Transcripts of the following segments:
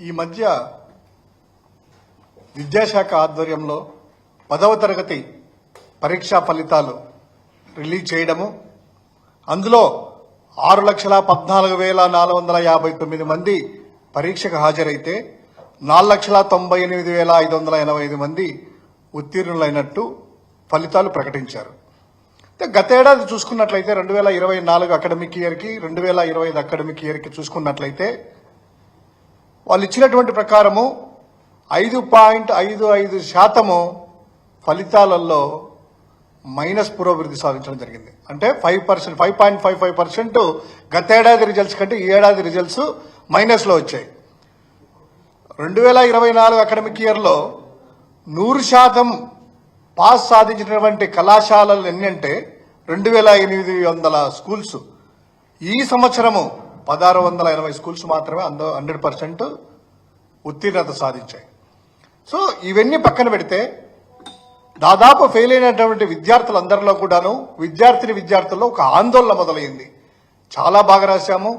ఈ మధ్య విద్యాశాఖ ఆధ్వర్యంలో 10వ తరగతి పరీక్షా ఫలితాలు రిలీజ్ చేయడము, అందులో 6,14,459 మంది పరీక్షకు హాజరైతే 4,98,585 మంది ఉత్తీర్ణులైనట్టు ఫలితాలు ప్రకటించారు. గతేడాది చూసుకున్నట్లయితే 2024 అకాడమిక్ ఇయర్కి 2025 అకాడమిక్ ఇయర్కి చూసుకున్నట్లయితే వాళ్ళు ఇచ్చినటువంటి ప్రకారము 5.55% ఫలితాలలో మైనస్ పురోభివృద్ధి సాధించడం జరిగింది. అంటే 5.55% గతేడాది రిజల్ట్స్ కంటే ఈ ఏడాది రిజల్ట్స్ మైనస్లో వచ్చాయి. 2024 అకాడమిక్ ఇయర్లో 100% పాస్ సాధించినటువంటి కళాశాలలు ఎన్ని అంటే 2,800 స్కూల్స్. ఈ సంవత్సరము 1,680 స్కూల్స్ మాత్రమే 100% ఉత్తీర్ణత సాధించాయి. సో ఇవన్నీ పక్కన పెడితే దాదాపు ఫెయిల్ అయినటువంటి విద్యార్థులందరిలో కూడాను విద్యార్థుల్లో ఒక ఆందోళన మొదలైంది. చాలా బాగా రాశాము,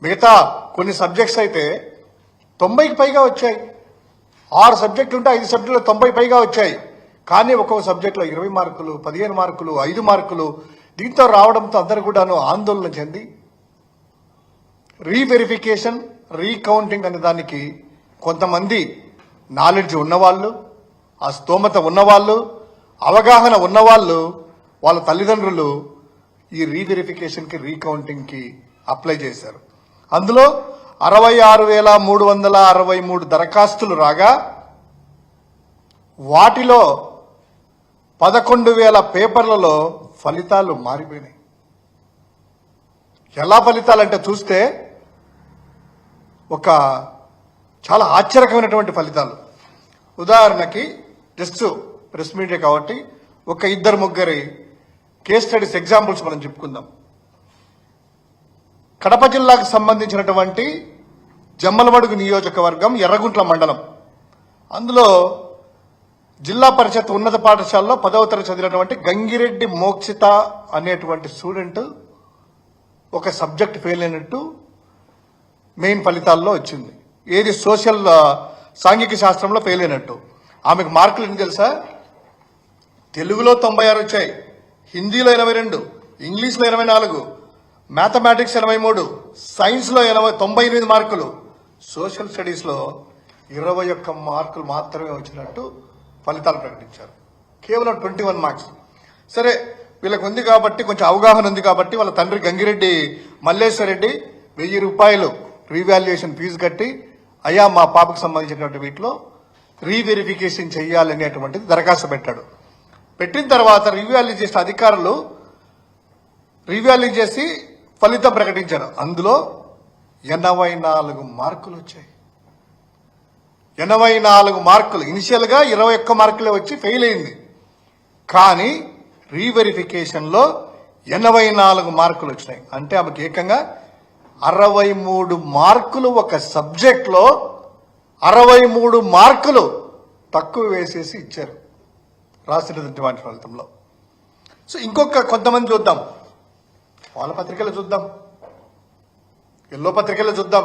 మిగతా కొన్ని సబ్జెక్ట్స్ అయితే 90కి పైగా వచ్చాయి. 6 సబ్జెక్టులు ఉంటే 5 సబ్జెక్టులు 90 పైగా వచ్చాయి. కానీ ఒక్కొక్క సబ్జెక్టులో 20 మార్కులు, 15 మార్కులు, 5 మార్కులు దీంతో రావడంతో అందరూ కూడాను ఆందోళన చెంది రీవెరిఫికేషన్, రీకౌంటింగ్ అనే దానికి కొంతమంది నాలెడ్జ్ ఉన్నవాళ్ళు, ఆ స్తోమత ఉన్నవాళ్ళు, అవగాహన ఉన్నవాళ్ళు, వాళ్ళ తల్లిదండ్రులు ఈ రీవెరిఫికేషన్కి, రీకౌంటింగ్కి అప్లై చేశారు. అందులో 66,363 దరఖాస్తులు రాగా వాటిలో 11,000 పేపర్లలో ఫలితాలు మారిపోయినాయి. ఎలా ఫలితాలంటే చూస్తే ఒక చాలా ఆశ్చర్యకరమైనటువంటి ఫలితాలు. ఉదాహరణకి జస్ట్ ప్రెస్ మీడియా కాబట్టి ఒక 2-3 కేస్ స్టడీస్ ఎగ్జాంపుల్స్ మనం చెప్పుకుందాం. కడప జిల్లాకు సంబంధించినటువంటి జమ్మలమడుగు నియోజకవర్గం, ఎర్రగుంట్ల మండలం. అందులో జిల్లా పరిషత్ ఉన్నత పాఠశాలలో 10వ తరగతి చదివినటువంటి గంగిరెడ్డి మోక్షిత అనేటువంటి స్టూడెంట్ ఒక సబ్జెక్ట్ ఫెయిల్ అయినట్టు మెయిన్ ఫలితాల్లో వచ్చింది. ఏది సోషల్ సాంఘిక శాస్త్రంలో ఫెయిల్ అయినట్టు. ఆమెకు మార్కులు ఎన్ని తెలుసా? తెలుగులో 96 వచ్చాయి, హిందీలో 82, ఇంగ్లీష్లో 24, మ్యాథమెటిక్స్ 83, సైన్స్లో 98 మార్కులు, సోషల్ స్టడీస్లో 21 మార్కులు మాత్రమే వచ్చినట్టు ఫలితాలు ప్రకటించారు. కేవలం 21 మార్క్స్. సరే, వీళ్ళకి ఉంది కాబట్టి, కొంచెం అవగాహన ఉంది కాబట్టి వాళ్ళ తండ్రి గంగిరెడ్డి మల్లేశ్వర్ రెడ్డి 1000 రూపాయలు రీవాల్యుయేషన్ ఫీజు కట్టి, అయ్యా మా పాపకు సంబంధించినటువంటి వీటిలో రీవెరిఫికేషన్ చేయాలనేటువంటిది దరఖాస్తు పెట్టాడు. పెట్టిన తర్వాత రివాల్యూ చేసిన అధికారులు రివాల్యూ చేసి ఫలితం ప్రకటించారు. అందులో 84 మార్కులు వచ్చాయి. 84 మార్కులు. ఇనిషియల్ గా 21 మార్కులే వచ్చి ఫెయిల్ అయింది. కానీ రీవెరిఫికేషన్లో 84 మార్కులు వచ్చినాయి. అంటే ఆమెకి ఏకంగా 63 మార్కులు, ఒక సబ్జెక్ట్ లో 63 మార్కులు తక్కువ వేసేసి ఇచ్చారు రాసినటువంటి ఫలితంలో. సో ఇంకొక కొంతమంది చూద్దాం, వాళ్ళ పత్రికలు చూద్దాం, ఎల్లో పత్రికలు చూద్దాం,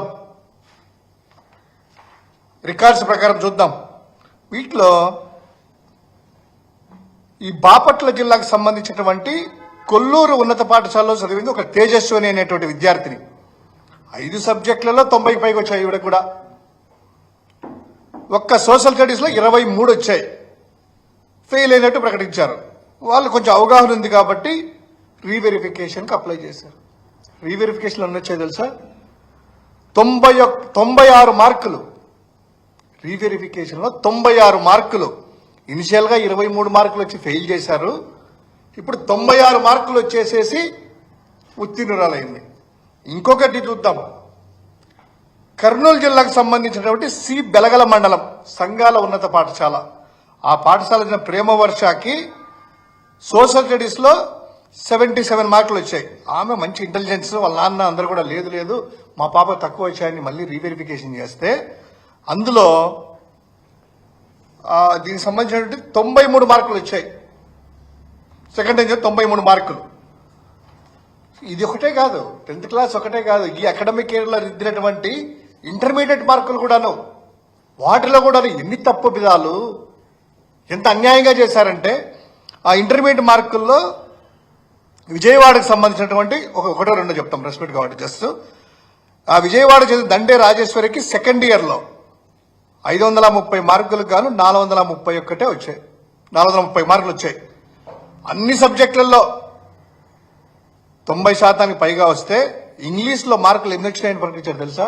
రికార్డ్స్ ప్రకారం చూద్దాం. వీటిలో ఈ బాపట్ల జిల్లాకు సంబంధించినటువంటి కొల్లూరు ఉన్నత పాఠశాలలో చదివింది ఒక తేజస్విని అనేటువంటి విద్యార్థిని. 5 సబ్జెక్టులలో 90కి పైకి వచ్చాయి. ఇవిడ కూడా ఒక్క సోషల్ స్టడీస్ లో 23 వచ్చాయి. ఫెయిల్ అయినట్టు ప్రకటించారు. వాళ్ళు కొంచెం అవగాహన ఉంది కాబట్టి రీవెరిఫికేషన్కి అప్లై చేశారు. రీవెరిఫికేషన్ ఎన్ని వచ్చాయి తెలుసా? 96 మార్కులు. రీవెరిఫికేషన్లో 96 మార్కులు. ఇనిషియల్ గా 23 మార్కులు వచ్చి ఫెయిల్ చేశారు. ఇప్పుడు 96 మార్కులు వచ్చేసేసి ఉత్తీర్ణురాలైంది. ఇంకొకటి చూద్దాం. కర్నూలు జిల్లాకు సంబంధించినటువంటి సి బెలగల మండలం సంఘాల ఉన్నత పాఠశాల. ఆ పాఠశాల ప్రేమ వర్షకి సోషల్ స్టడీస్ లో 77 మార్కులు వచ్చాయి. ఆమె మంచి ఇంటెలిజెన్స్, వాళ్ళ నాన్న అందరూ కూడా లేదు మా పాప తక్కువ వచ్చాయని మళ్ళీ రీవెరిఫికేషన్ చేస్తే అందులో దీనికి సంబంధించినటువంటి 93 మార్కులు వచ్చాయి. సెకండ్ రేంజ్ 93 మార్కులు. ఇది ఒకటే కాదు, 10th క్లాస్ ఒకటే కాదు, ఈ అకాడమిక్ ఇయర్ లో దిద్దినటువంటి ఇంటర్మీడియట్ మార్కులు కూడాను, వాటిలో కూడా ఎన్ని తప్పు విధాలు, ఎంత అన్యాయంగా చేశారంటే ఆ ఇంటర్మీడియట్ మార్కుల్లో విజయవాడకు సంబంధించినటువంటి ఒకటో రెండో చెప్తాం రెస్పెక్ట్ కాబట్టి జస్ట్ ఆ విజయవాడ చేసిన దండే రాజేశ్వరికి సెకండ్ ఇయర్లో 530 మార్కులకు గాను 431 వచ్చాయి. 430 మార్కులు వచ్చాయి. అన్ని సబ్జెక్టులలో 90% పైగా వస్తే ఇంగ్లీష్లో మార్కులు ఎన్ని వచ్చినాయని ప్రకటించారు తెలుసా?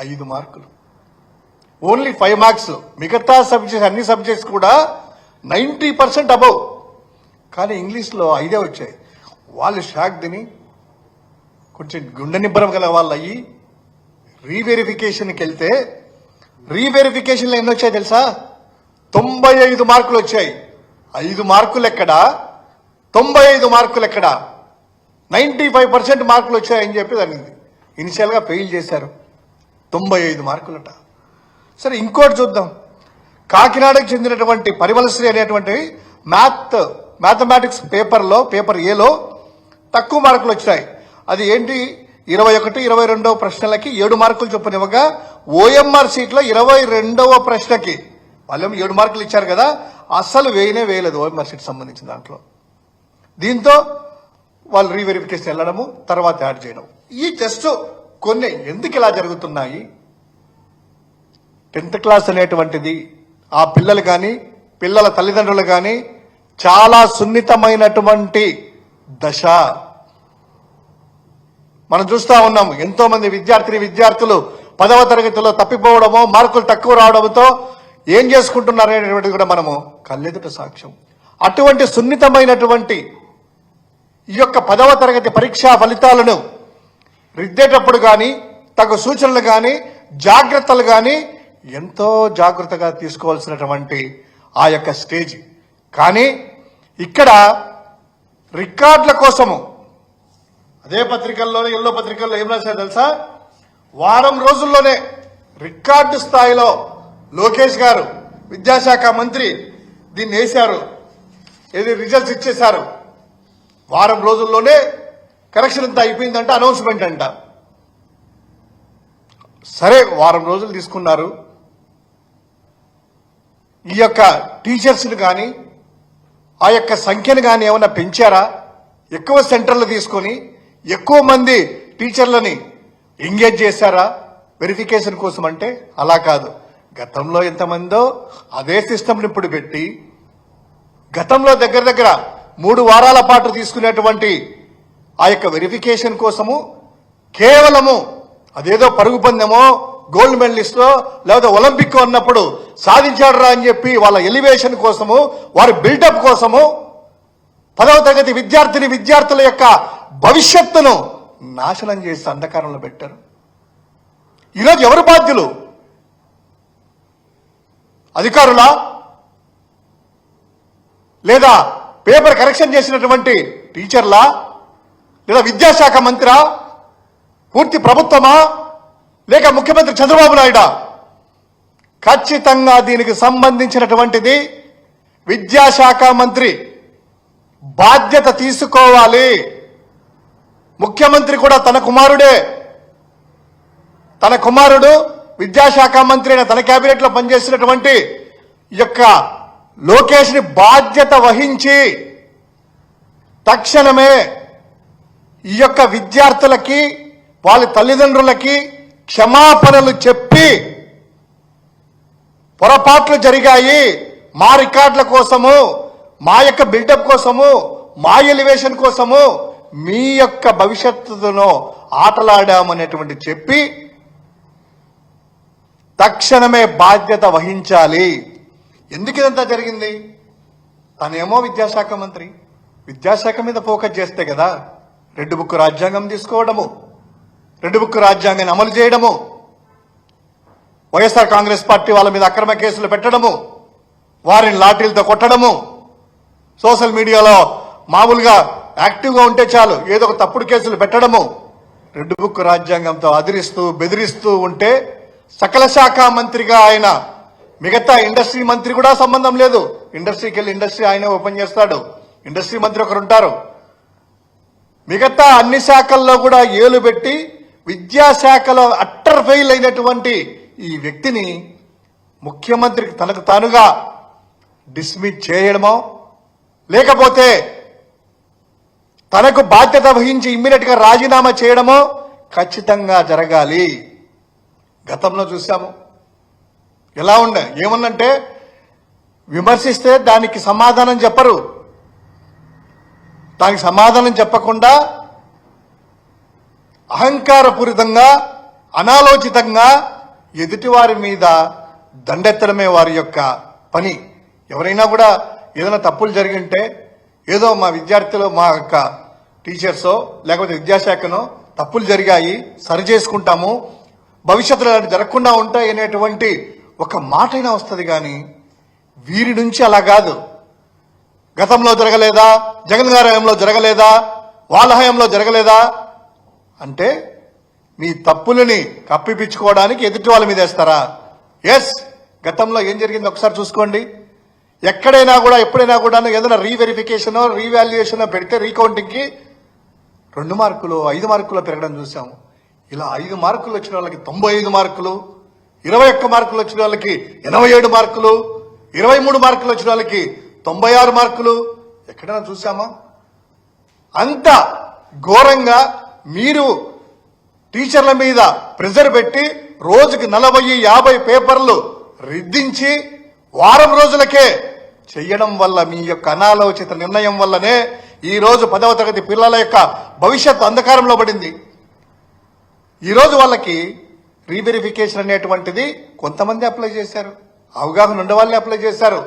5 మార్కులు, ఓన్లీ 5 మార్క్స్. మిగతా సబ్జెక్ట్స్ అన్ని సబ్జెక్ట్స్ కూడా 90% అబౌవ్, కానీ ఇంగ్లీష్లో 5 వచ్చాయి. వాళ్ళు షాక్ తిని కొంచెం గుండె నిబ్బరం గల వాళ్ళు అయ్యి రీవెరిఫికేషన్కి వెళ్తే రీవెరిఫికేషన్లో ఎన్ని వచ్చాయి తెలుసా? 95 మార్కులు వచ్చాయి. 5 మార్కులు ఎక్కడా, 95 మార్కులు ఎక్కడా, 95% మార్కులు వచ్చాయని చెప్పి దాన్ని ఇనిషియల్గా ఫెయిల్ చేశారు. 95 మార్కులట. సరే ఇంకోటి చూద్దాం. కాకినాడకు చెందినటువంటి పరిమళశ్రీ అనేటువంటి మ్యాథమెటిక్స్ పేపర్ ఏలో తక్కువ మార్కులు వచ్చాయి. అది ఏంటి? 21, 22 ప్రశ్నలకి 7 మార్కులు చొప్పునివ్వగా ఓఎంఆర్ సీట్లో 22వ ప్రశ్నకి వాళ్ళేమో 7 మార్కులు ఇచ్చారు కదా, అస్సలు వేయలేదు ఓఎంఆర్ సీట్ సంబంధించిన దాంట్లో. దీంతో వాళ్ళు రీవెరిఫికేషన్ వెళ్ళడము, తర్వాత యాడ్ చేయడం. ఈ జస్ట్ కొన్ని ఎందుకు ఇలా జరుగుతున్నాయి? 10th క్లాస్ అనేటువంటిది ఆ పిల్లలు కానీ పిల్లల తల్లిదండ్రులు కానీ చాలా సున్నితమైనటువంటి దశ. మనం చూస్తా ఉన్నాం ఎంతో మంది విద్యార్థులు 10వ తరగతిలో తప్పిపోవడమో మార్కులు తక్కువ రావడంతో ఏం చేసుకుంటున్నారు అనేటువంటిది కూడా మనము కళ్ళెదుట సాక్ష్యం. అటువంటి సున్నితమైనటువంటి ఈ యొక్క 10వ తరగతి పరీక్షా ఫలితాలను రిద్దేటప్పుడు కానీ తగు సూచనలు కానీ జాగ్రత్తలు కానీ ఎంతో జాగ్రత్తగా తీసుకోవాల్సినటువంటి ఆ యొక్క స్టేజ్. కానీ ఇక్కడ రికార్డుల కోసము అదే పత్రికల్లోనే ఎల్లో పత్రికల్లో ఏం రాశారు తెలుసా? వారం రోజుల్లోనే రికార్డు స్థాయిలో లోకేష్ గారు విద్యాశాఖ మంత్రి దీన్ని వేశారు, ఏది రిజల్ట్స్ ఇచ్చేశారు. వారం రోజుల్లోనే కరెక్షన్ అంతా అయిపోయిందంట, అనౌన్స్మెంట్ అంట. సరే వారం రోజులు తీసుకున్నారు. ఈ యొక్క టీచర్స్ని కానీ ఆ యొక్క సంఖ్యను కానీ ఏమైనా పెంచారా? ఎక్కువ సెంటర్లు తీసుకొని ఎక్కువ మంది టీచర్లని ఎంగేజ్ చేశారా వెరిఫికేషన్ కోసం? అంటే అలా కాదు. గతంలో ఎంతమందో అదే సిస్టమ్ని ఇప్పుడు పెట్టి గతంలో దగ్గర 3 వారాల పాటు తీసుకునేటువంటి ఆ యొక్క వెరిఫికేషన్ కోసము కేవలము అదేదో పరుగు పందెమో గోల్డ్ మెడలిస్టో లేదా ఒలింపిక్ అన్నప్పుడు సాధించాడురా అని చెప్పి వాళ్ళ ఎలివేషన్ కోసము వారి బిల్డప్ కోసము 10వ తరగతి విద్యార్థుల యొక్క భవిష్యత్తును నాశనం చేసి అంధకారంలో పెట్టారు. ఈరోజు ఎవరు బాధ్యులు? అధికారులా లేదా పేపర్ కరెక్షన్ చేసినటువంటి టీచర్లా లేదా విద్యాశాఖ మంత్రా, పూర్తి ప్రభుత్వమా, లేక ముఖ్యమంత్రి చంద్రబాబు నాయుడా? ఖచ్చితంగా దీనికి సంబంధించినటువంటిది విద్యాశాఖ మంత్రి బాధ్యత తీసుకోవాలి. ముఖ్యమంత్రి కూడా తన కుమారుడు విద్యాశాఖ మంత్రి అయిన తన కేబినెట్ లో పనిచేసినటువంటి ఈ యొక్క లోకేష్ ని బాధ్యత వహించి తక్షణమే ఈ యొక్క విద్యార్థులకి వాళ్ళ తల్లిదండ్రులకి క్షమాపణలు చెప్పి పొరపాట్లు జరిగాయి, మా రికార్డుల కోసము, మా యొక్క బిల్డప్ కోసము, మా ఎలివేషన్ కోసము మీ యొక్క భవిష్యత్తును ఆటలాడామనేటువంటి చెప్పి తక్షణమే బాధ్యత వహించాలి. ఎందుకు ఇదంతా జరిగింది? తనేమో విద్యాశాఖ మంత్రి, విద్యాశాఖ మీద ఫోకస్ చేస్తే కదా రెడ్ బుక్ రాజ్యాంగం తీసుకోవడము, రెడ్ బుక్ రాజ్యాంగాన్ని అమలు చేయడము, వైఎస్ఆర్ కాంగ్రెస్ పార్టీ వాళ్ళ మీద అక్రమ కేసులు పెట్టడము, వారిని లాఠీలతో కొట్టడము, సోషల్ మీడియాలో మామూలుగా యాక్టివ్గా ఉంటే చాలు ఏదో ఒక తప్పుడు కేసులు పెట్టడము, రెడ్ బుక్ రాజ్యాంగంతో అదిరిస్తూ బెదిరిస్తూ ఉంటే సకల శాఖ మంత్రిగా ఆయన, మిగతా ఇండస్ట్రీ మంత్రి కూడా సంబంధం లేదు. ఇండస్ట్రీకి వెళ్ళి ఇండస్ట్రీ ఆయన ఓపెన్ చేస్తాడు, ఇండస్ట్రీ మంత్రి ఒకరు ఉంటారు. మిగతా అన్ని శాఖల్లో కూడా ఏలు పెట్టి విద్యాశాఖలో అట్టర్ ఇంటర్ ఫెయిల్ అయినటువంటి ఈ వ్యక్తిని ముఖ్యమంత్రికి తనకు తానుగా డిస్మిస్ చేయడమో లేకపోతే తనకు బాధ్యత వహించి ఇమ్మీడియట్ గా రాజీనామా చేయడమో ఖచ్చితంగా జరగాలి. గతంలో చూశాము ఎలా ఉండే, ఏమన్నంటే విమర్శిస్తే దానికి సమాధానం చెప్పరు, దానికి సమాధానం చెప్పకుండా అహంకారపూరితంగా అనాలోచితంగా ఎదుటివారి మీద దండెత్తడమే వారి యొక్క పని. ఎవరైనా కూడా ఏదైనా తప్పులు జరిగింటే ఏదో మా విద్యార్థులు మా యొక్క టీచర్సో లేకపోతే విద్యాశాఖనో తప్పులు జరిగాయి సరి చేసుకుంటాము, భవిష్యత్తులో అలాంటి జరగకుండా ఉంటాయి అనేటువంటి ఒక మాటైనా వస్తుంది. కానీ వీరి నుంచి అలా కాదు. గతంలో జరగలేదా, జగన్ గారి హయాంలో జరగలేదా, వాళ్ళ హయాంలో జరగలేదా అంటే మీ తప్పులని కప్పిపించుకోవడానికి ఎదుటి వాళ్ళ మీద వేస్తారా? ఎస్, గతంలో ఏం జరిగింది ఒకసారి చూసుకోండి. ఎక్కడైనా కూడా ఎప్పుడైనా కూడా ఏదైనా రీవెరిఫికేషన్ రీవాల్యుయేషన్ పెడితే రీకౌంటింగ్కి 2 మార్కులు 5 మార్కులు పెరగడం చూసాము. ఇలా 5 మార్కులు వచ్చిన వాళ్ళకి 95 మార్కులు, 21 మార్కులు వచ్చిన వాళ్ళకి 87 మార్కులు, 23 మార్కులు వచ్చిన వాళ్ళకి 96 మార్కులు ఎక్కడైనా చూసామా? అంత ఘోరంగా మీరు టీచర్ల మీద ప్రెజర్ పెట్టి రోజుకి 40-50 పేపర్లు రిద్దించి వారం రోజులకే చెయ్యడం వల్ల మీ యొక్క అనాలోచిత నిర్ణయం వల్లనే ఈ రోజు 10వ తరగతి పిల్లల యొక్క భవిష్యత్తు అంధకారంలో పడింది. ఈరోజు వాళ్ళకి రీవెరిఫికేషన్ అనేటువంటిది కొంతమంది అప్లై చేశారు, అవగాహన ఉండే వాళ్ళే అప్లై చేశారు.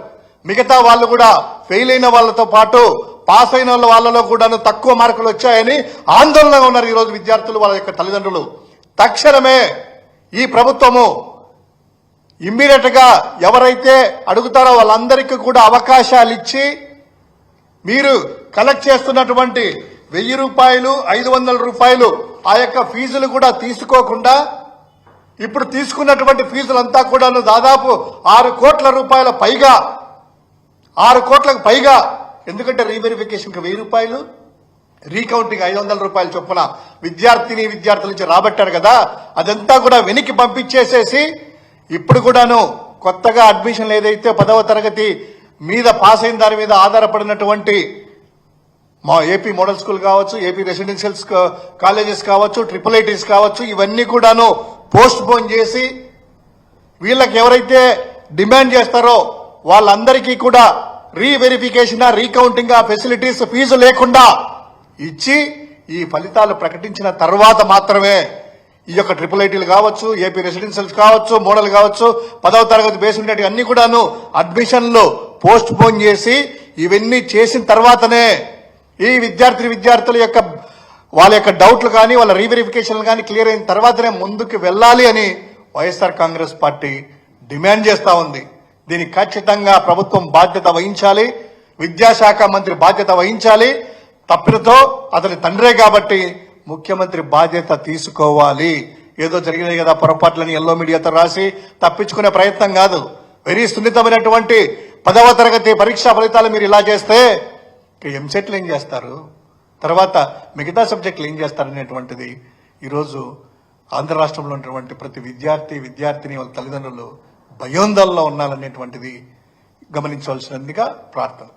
మిగతా వాళ్ళు కూడా ఫెయిల్ అయిన వాళ్ళతో పాటు పాస్ అయిన వాళ్ళలో కూడా తక్కువ మార్కులు వచ్చాయని ఆందోళనగా ఉన్నారు ఈరోజు విద్యార్థులు, వాళ్ళ యొక్క తల్లిదండ్రులు. తక్షణమే ఈ ప్రభుత్వము ఇమ్మీడియట్ గా ఎవరైతే అడుగుతారో వాళ్ళందరికీ కూడా అవకాశాలు ఇచ్చి మీరు కలెక్ట్ చేస్తున్నటువంటి 1000 రూపాయలు 500 రూపాయలు ఆ యొక్క ఫీజులు కూడా తీసుకోకుండా ఇప్పుడు తీసుకున్నటువంటి ఫీజులంతా కూడా దాదాపు 6 కోట్ల రూపాయల పైగా, 6 కోట్లకు పైగా. ఎందుకంటే రీవెరిఫికేషన్కి 1000 రూపాయలు, రీకౌంటింగ్ 500 రూపాయలు చొప్పున విద్యార్థుల నుంచి రాబట్టారు కదా, అదంతా కూడా వెనక్కి పంపించేసేసి ఇప్పుడు కూడాను కొత్తగా అడ్మిషన్లు ఏదైతే 10వ తరగతి మీద పాస్ అయిన దాని మీద ఆధారపడినటువంటి మా ఏపీ మోడల్ స్కూల్ కావచ్చు, ఏపీ రెసిడెన్షియల్ కాలేజెస్ కావచ్చు, IIITs కావచ్చు, ఇవన్నీ కూడాను పోస్ట్ పోన్ చేసి వీళ్ళకి ఎవరైతే డిమాండ్ చేస్తారో వాళ్ళందరికీ కూడా రీవెరిఫికేషన్ రీకౌంటింగ్ ఫెసిలిటీస్ ఫీజు లేకుండా ఇచ్చి ఈ ఫలితాలు ప్రకటించిన తర్వాత మాత్రమే ఈ యొక్క IIITలు కావచ్చు, ఏపీ రెసిడెన్షియల్స్ కావచ్చు, మోడల్ కావచ్చు, 10వ తరగతి బేస్ ఉండేవి అన్ని కూడాను అడ్మిషన్లు పోస్ట్ పోన్ చేసి ఇవన్నీ చేసిన తర్వాతనే ఈ విద్యార్థుల యొక్క వాళ్ళ యొక్క డౌట్లు కానీ వాళ్ళ రీవెరిఫికేషన్లు కానీ క్లియర్ అయిన తర్వాతనే ముందుకు వెళ్ళాలి అని వైఎస్ఆర్ కాంగ్రెస్ పార్టీ డిమాండ్ చేస్తా ఉంది. దీనికి ఖచ్చితంగా ప్రభుత్వం బాధ్యత వహించాలి, విద్యాశాఖ మంత్రి బాధ్యత వహించాలి. తప్పినతో అతని తండ్రే కాబట్టి ముఖ్యమంత్రి బాధ్యత తీసుకోవాలి. ఏదో జరిగినాయి కదా పొరపాట్లని ఎల్లో మీడియాతో రాసి తప్పించుకునే ప్రయత్నం కాదు. వెరీ సున్నితమైనటువంటి 10వ తరగతి పరీక్షా ఫలితాలు మీరు ఇలా చేస్తే ఎంసెట్లు ఏం చేస్తారు, తర్వాత మిగతా సబ్జెక్టులు ఏం చేస్తారనేటువంటిది ఈరోజు ఆంధ్ర రాష్ట్రంలో ఉన్నటువంటి ప్రతి విద్యార్థిని వాళ్ళ తల్లిదండ్రులు భయోందనలో ఉన్నారనేటువంటిది గమనించవలసినదిగా ప్రార్థన.